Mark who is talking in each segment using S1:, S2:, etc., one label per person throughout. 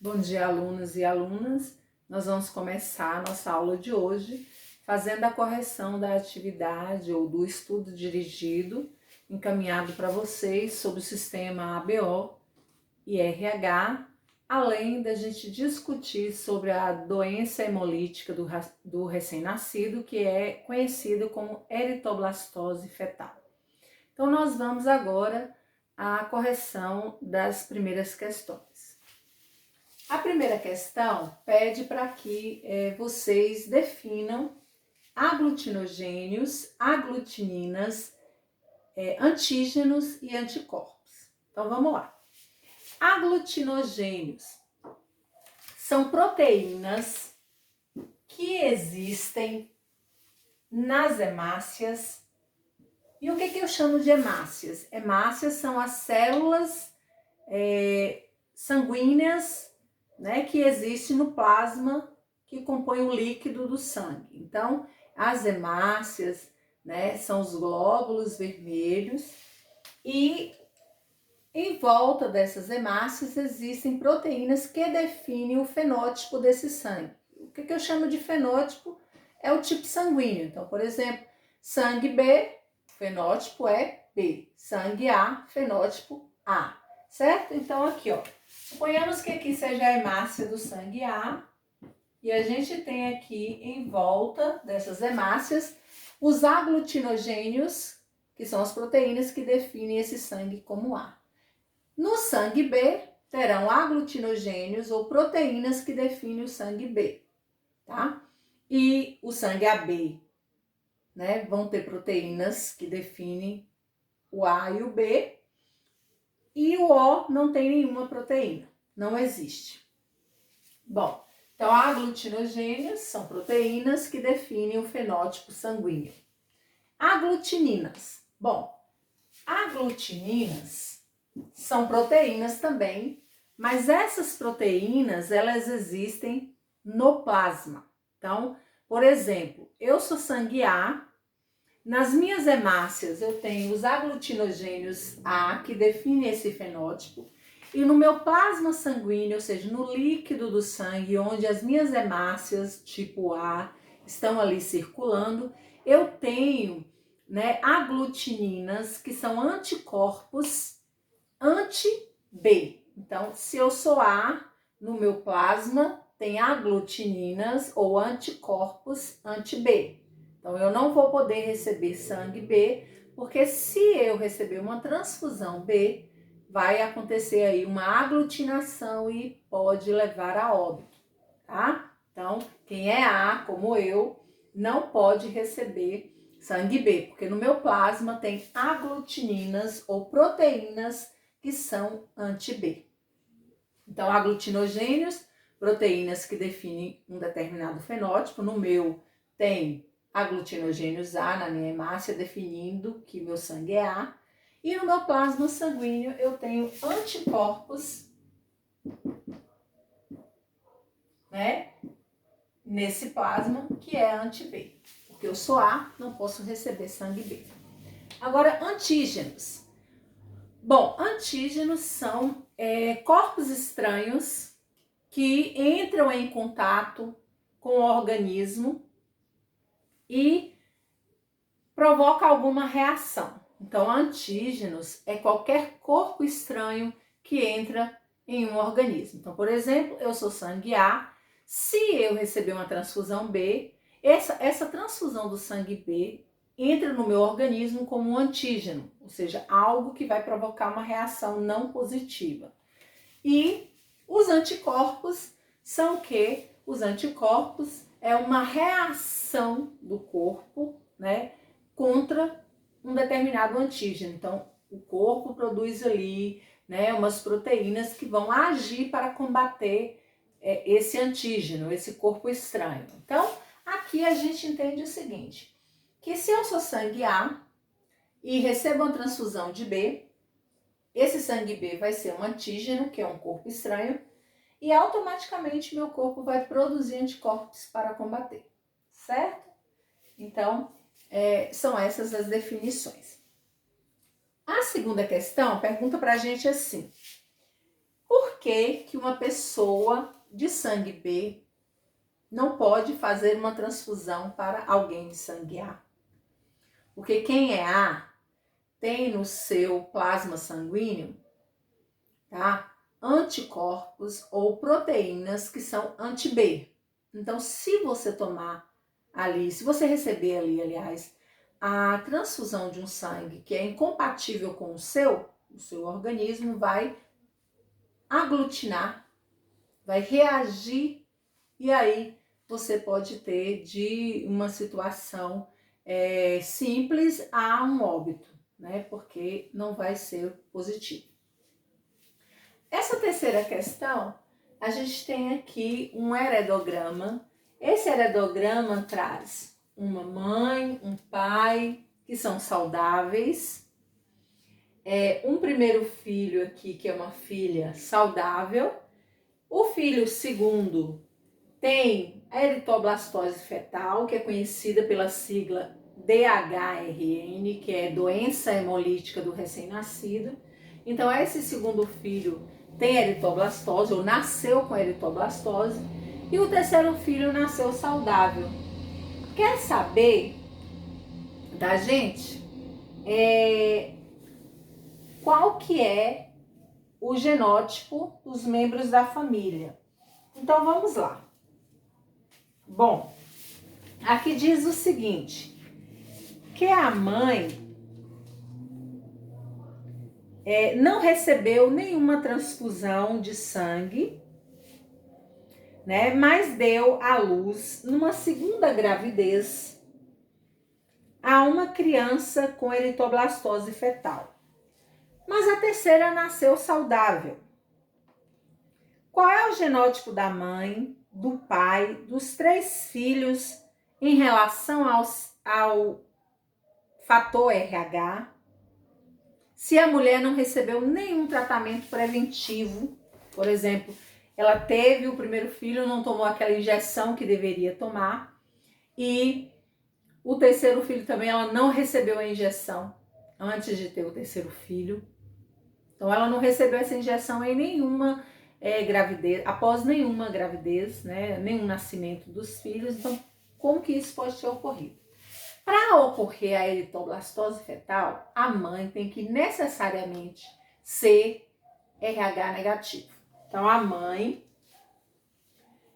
S1: Bom dia, alunos e alunas. Nós vamos começar a nossa aula de hoje fazendo a correção da atividade ou do estudo dirigido encaminhado para vocês sobre o sistema ABO e RH, além da gente discutir sobre a doença hemolítica do recém-nascido, que é conhecida como eritoblastose fetal. Então, nós vamos agora à correção das primeiras questões. A primeira questão pede para que vocês definam aglutinogênios, aglutininas, antígenos e anticorpos. Então vamos lá. Aglutinogênios são proteínas que existem nas hemácias. E o que eu chamo de hemácias? Hemácias são as células sanguíneas, né, que existe no plasma que compõe o líquido do sangue. Então, as hemácias, né, são os glóbulos vermelhos e em volta dessas hemácias existem proteínas que definem o fenótipo desse sangue. O que eu chamo de fenótipo é o tipo sanguíneo. Então, por exemplo, sangue B, fenótipo é B. Sangue A, fenótipo A. Certo? Então, aqui, ó. Suponhamos que aqui seja a hemácia do sangue A e a gente tem aqui em volta dessas hemácias os aglutinogênios, que são as proteínas que definem esse sangue como A. No sangue B, terão aglutinogênios ou proteínas que definem o sangue B, tá? E o sangue AB, né, vão ter proteínas que definem o A e o B. E o O não tem nenhuma proteína, não existe. Bom, então aglutinogênios são proteínas que definem o fenótipo sanguíneo. Aglutininas. Bom, aglutininas são proteínas também, mas essas proteínas, elas existem no plasma. Então, por exemplo, eu sou sangue A. Nas minhas hemácias, eu tenho os aglutinogênios A, que definem esse fenótipo, e no meu plasma sanguíneo, ou seja, no líquido do sangue, onde as minhas hemácias tipo A estão ali circulando, eu tenho, né, aglutininas, que são anticorpos anti-B. Então, se eu sou A, no meu plasma tem aglutininas ou anticorpos anti-B. Então, eu não vou poder receber sangue B, porque se eu receber uma transfusão B, vai acontecer aí uma aglutinação e pode levar a óbito, tá? Então, quem é A, como eu, não pode receber sangue B, porque no meu plasma tem aglutininas ou proteínas que são anti-B. Então, aglutinogênios, proteínas que definem um determinado fenótipo. No meu tem aglutinogênios A na minha hemácia, definindo que meu sangue é A. E no meu plasma sanguíneo eu tenho anticorpos, né, nesse plasma que é anti-B. Porque eu sou A, não posso receber sangue B. Agora, antígenos. Bom, antígenos são corpos estranhos que entram em contato com o organismo e provoca alguma reação. Então, antígenos é qualquer corpo estranho que entra em um organismo. Então, por exemplo, eu sou sangue A. Se eu receber uma transfusão B, essa transfusão do sangue B entra no meu organismo como um antígeno, ou seja, algo que vai provocar uma reação não positiva. E os anticorpos são o quê? Os anticorpos é uma reação do corpo, né, contra um determinado antígeno. Então, o corpo produz ali, né, umas proteínas que vão agir para combater esse antígeno, esse corpo estranho. Então, aqui a gente entende o seguinte, que se eu sou sangue A e recebo uma transfusão de B, esse sangue B vai ser um antígeno, que é um corpo estranho, e automaticamente meu corpo vai produzir anticorpos para combater, certo? Então, são essas as definições. A segunda questão pergunta para a gente assim: por que que uma pessoa de sangue B não pode fazer uma transfusão para alguém de sangue A? Porque quem é A tem no seu plasma sanguíneo, tá, anticorpos ou proteínas que são anti-B. Então, se você tomar ali, se você receber ali, aliás, a transfusão de um sangue que é incompatível com o seu organismo vai aglutinar, vai reagir, e aí você pode ter de uma situação simples a um óbito, né? Porque não vai ser positivo. Essa terceira questão, a gente tem aqui um heredograma. Esse heredograma traz uma mãe, um pai, que são saudáveis. Um primeiro filho aqui, que é uma filha saudável. O filho segundo tem a eritoblastose fetal, que é conhecida pela sigla DHRN, que é doença hemolítica do recém-nascido. Então, esse segundo filho tem eritoblastose, ou nasceu com eritoblastose, e o terceiro filho nasceu saudável. Quer saber da gente qual que é o genótipo dos membros da família? Então, vamos lá. Bom, aqui diz o seguinte, que a mãe não recebeu nenhuma transfusão de sangue, né, mas deu à luz, numa segunda gravidez, a uma criança com eritoblastose fetal. Mas a terceira nasceu saudável. Qual é o genótipo da mãe, do pai, dos 3 filhos em relação ao fator RH? Se a mulher não recebeu nenhum tratamento preventivo, por exemplo, ela teve o primeiro filho, não tomou aquela injeção que deveria tomar, e o terceiro filho também ela não recebeu a injeção antes de ter o terceiro filho. Então ela não recebeu essa injeção em nenhuma gravidez, após nenhuma gravidez, né, nenhum nascimento dos filhos. Então, como que isso pode ter ocorrido? Para ocorrer a eritoblastose fetal, a mãe tem que necessariamente ser RH negativo. Então, a mãe,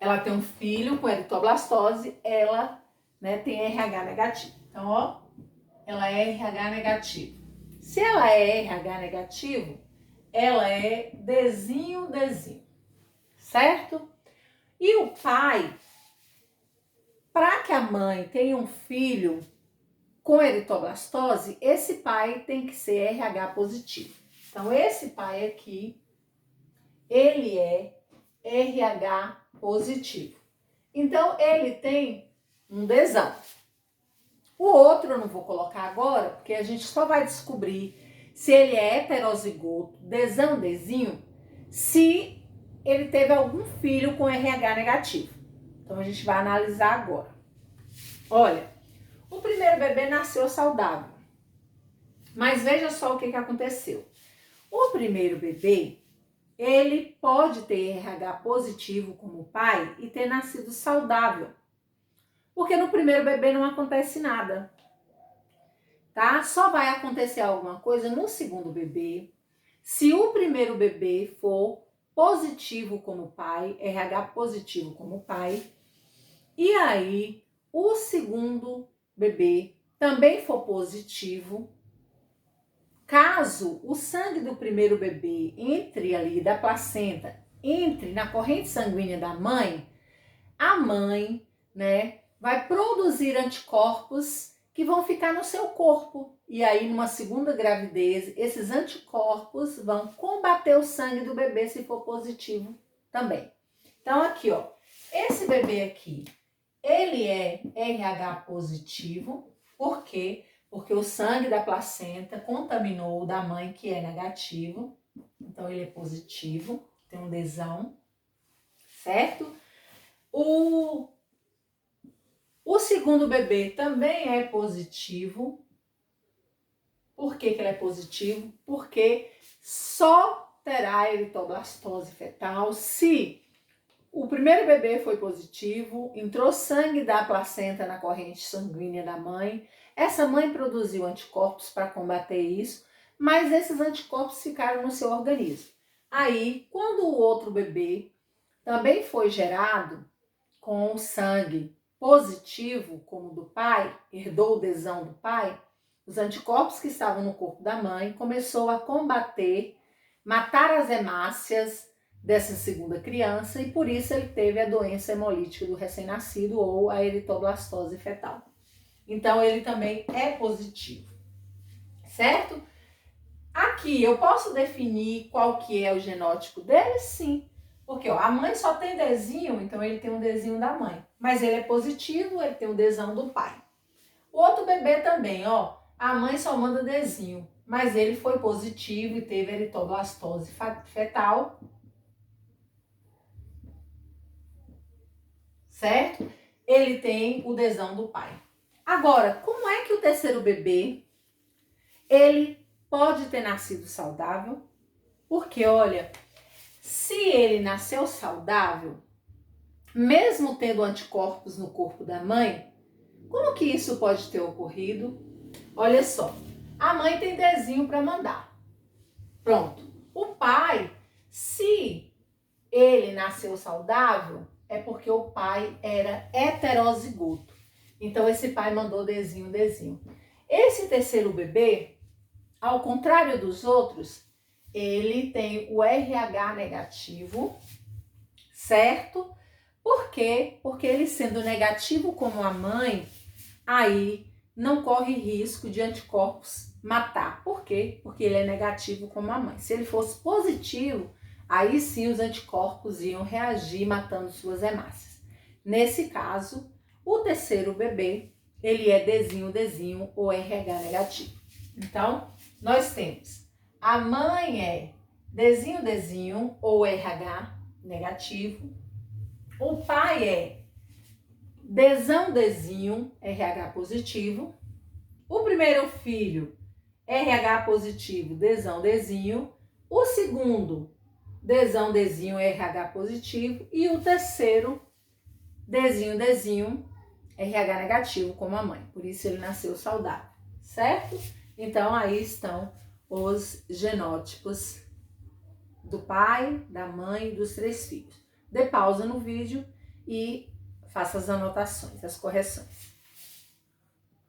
S1: ela tem um filho com eritoblastose, ela, né, tem RH negativo. Então, ó, ela é RH negativo. Se ela é RH negativo, ela é Dzinho, certo? E o pai, para que a mãe tenha um filho com eritoblastose, esse pai tem que ser RH positivo. Então, esse pai aqui, ele é RH positivo. Então, ele tem um Dzão. O outro eu não vou colocar agora, porque a gente só vai descobrir se ele é heterozigoto, Dzinho, se ele teve algum filho com RH negativo. Então, a gente vai analisar agora. Olha, o primeiro bebê nasceu saudável. Mas veja só o que aconteceu. O primeiro bebê, ele pode ter RH positivo como pai e ter nascido saudável. Porque no primeiro bebê não acontece nada. Tá? Só vai acontecer alguma coisa no segundo bebê, se o primeiro bebê for positivo como pai, RH positivo como pai, e aí o segundo bebê também for positivo. Caso o sangue do primeiro bebê entre ali da placenta, entre na corrente sanguínea da mãe, a mãe, né, vai produzir anticorpos que vão ficar no seu corpo. E aí, numa segunda gravidez, esses anticorpos vão combater o sangue do bebê se for positivo também. Então, aqui, ó, esse bebê aqui, ele é RH positivo. Por quê? Porque o sangue da placenta contaminou o da mãe, que é negativo. Então, ele é positivo, tem um Dzão, certo? O segundo bebê também é positivo. Por que ele é positivo? Porque só terá eritoblastose fetal se o primeiro bebê foi positivo, entrou sangue da placenta na corrente sanguínea da mãe, essa mãe produziu anticorpos para combater isso, mas esses anticorpos ficaram no seu organismo. Aí, quando o outro bebê também foi gerado com sangue positivo, como o do pai, herdou o desão do pai, os anticorpos que estavam no corpo da mãe começou a combater, matar as hemácias dessa segunda criança e por isso ele teve a doença hemolítica do recém-nascido ou a eritoblastose fetal. Então ele também é positivo, certo? Aqui eu posso definir qual que é o genótipo dele? Sim, porque ó, a mãe só tem Dzinho, então ele tem um Dzinho da mãe, mas ele é positivo, ele tem o Dzão do pai. O outro bebê também, ó, a mãe só manda Dzinho, mas ele foi positivo e teve eritoblastose fetal, certo? Ele tem o Dzão do pai. Agora, como é que o terceiro bebê, ele pode ter nascido saudável? Porque, olha, se ele nasceu saudável, mesmo tendo anticorpos no corpo da mãe, como que isso pode ter ocorrido? Olha só, a mãe tem Dzinho para mandar. Pronto. O pai, se ele nasceu saudável, é porque o pai era heterozigoto. Então, esse pai mandou Dzinho. Esse terceiro bebê, ao contrário dos outros, ele tem o RH negativo, certo? Por quê? Porque ele sendo negativo como a mãe, aí não corre risco de anticorpos matar. Por quê? Porque ele é negativo como a mãe. Se ele fosse positivo, aí sim os anticorpos iam reagir matando suas hemácias. Nesse caso, o terceiro bebê, ele é Dzinho ou RH negativo. Então, nós temos a mãe é Dzinho ou RH negativo. O pai é Dzinho, RH positivo. O primeiro filho, RH positivo, Dzinho. O segundo, Dzinho, RH positivo. E o terceiro, Dzinho, RH negativo, como a mãe. Por isso ele nasceu saudável, certo? Então aí estão os genótipos do pai, da mãe e dos 3 filhos. Dê pausa no vídeo e faça as anotações, as correções.